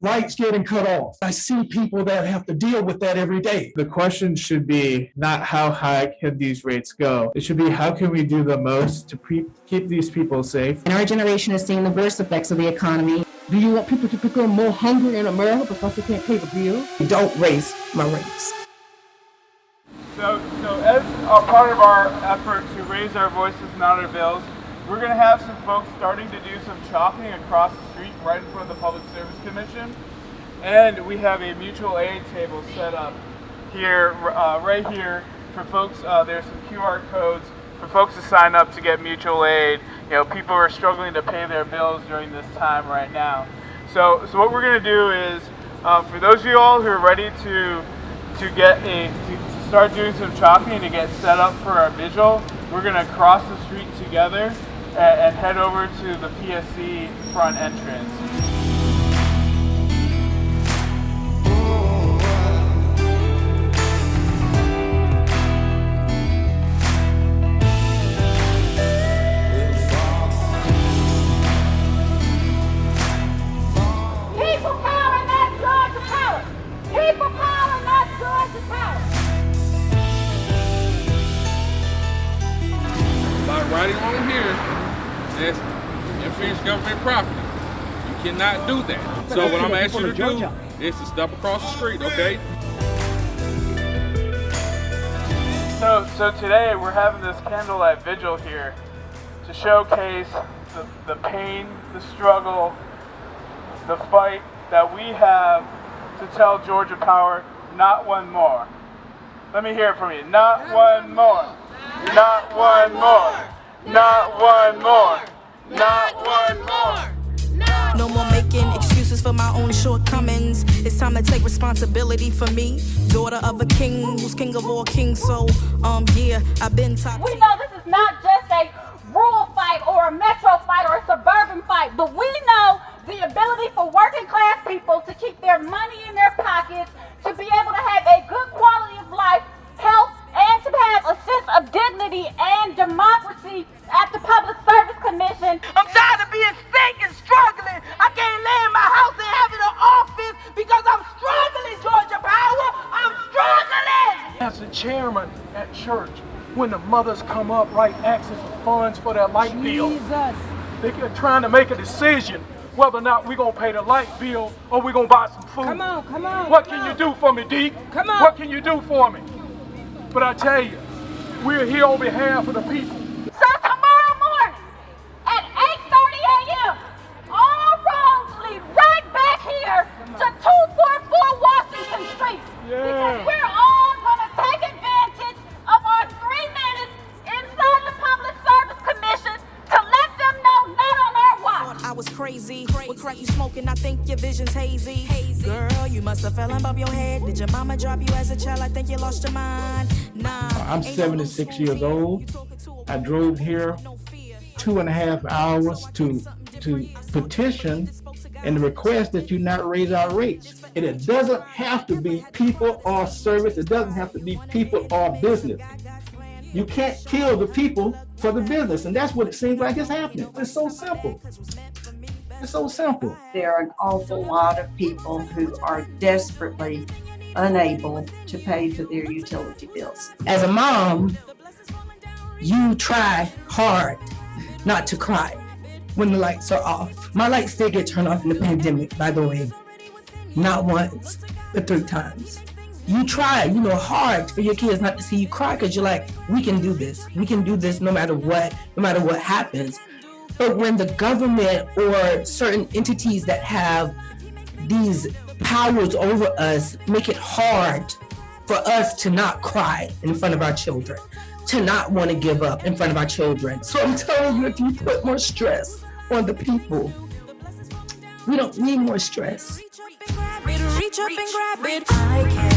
lights getting cut off. I see people that have to deal with that every day. The question should be not how high can these rates go. It should be how can we do the most to keep these people safe. And our generation is seeing the worst effects of the economy. Do you want people to become more hungry in America because they can't pay the bills? Don't raise my rates. So as a part of our effort to raise our voices and not our bills, we're going to have some folks starting to do some chalking across the street right in front of the Public Service Commission. And we have a mutual aid table set up here, right here, for folks. There's some QR codes for folks to sign up to get mutual aid. You know, people are struggling to pay their bills during this time right now. So what we're going to do is, for those of you all who are ready to start doing some chalking to get set up for our vigil, we're going to cross the street together and head over to the PSC front entrance. People power, not Georgia power. People power, not Georgia power. Like writing on here, that's interference with government property. You cannot do that. So what I'm asking you to do is to step across the street, okay? So today we're having this Candlelight Vigil here to showcase the pain, the struggle, the fight that we have to tell Georgia Power, not one more. Let me hear it from you. Not one more. Not one more. Not one more. Not one more. No more making excuses for my own shortcomings. It's time to take responsibility for me, daughter of a king who's king of all kings. So, yeah, I've been top. We know this is not just a rural fight or a metro fight or a suburban fight, but we know the ability for working class people to keep their money in their pockets, to be able to have a good quality of life, health, and to have a sense of dignity and democracy at the Public Service Commission. I'm tired of being sick and struggling. I can't lay in my house and have an office because I'm struggling, Georgia Power. I'm struggling. As a chairman at church, when the mothers come up, right, asking for funds for their light bill, they're trying to make a decision whether or not we're going to pay the light bill or we're going to buy some food. Come on. What can you do for me, Deke? Come on. What can you do for me? But I tell you, we're here on behalf of the people. So tomorrow morning at 8:30 a.m., all roads lead right back here to 244 Washington Street. Because we're all going to take advantage of our 3 minutes inside the Public Service Commission to let them know not on our watch. I was crazy. What crack you smoking? I think your vision's hazy. Girl, you must have fell above your head. Did your mama drop you as a child? I think you lost your mind. Nah. I'm 76 years old. I drove here 2.5 hours to petition and request that you not raise our rates. And it doesn't have to be people or service. It doesn't have to be people or business. You can't kill the people for the business. And that's what it seems like is happening. It's so simple. It's so simple. There are an awful lot of people who are desperately unable to pay for their utility bills. As a mom, you try hard not to cry when the lights are off. My lights still get turned off in the pandemic, by the way. Not once, but 3 times. You try, hard for your kids not to see you cry because you're like, we can do this. We can do this no matter what happens. But when the government or certain entities that have these powers over us make it hard for us to not cry in front of our children, to not want to give up in front of our children. So I'm telling you, if you put more stress on the people, we don't need more stress. Reach up and grab it. I can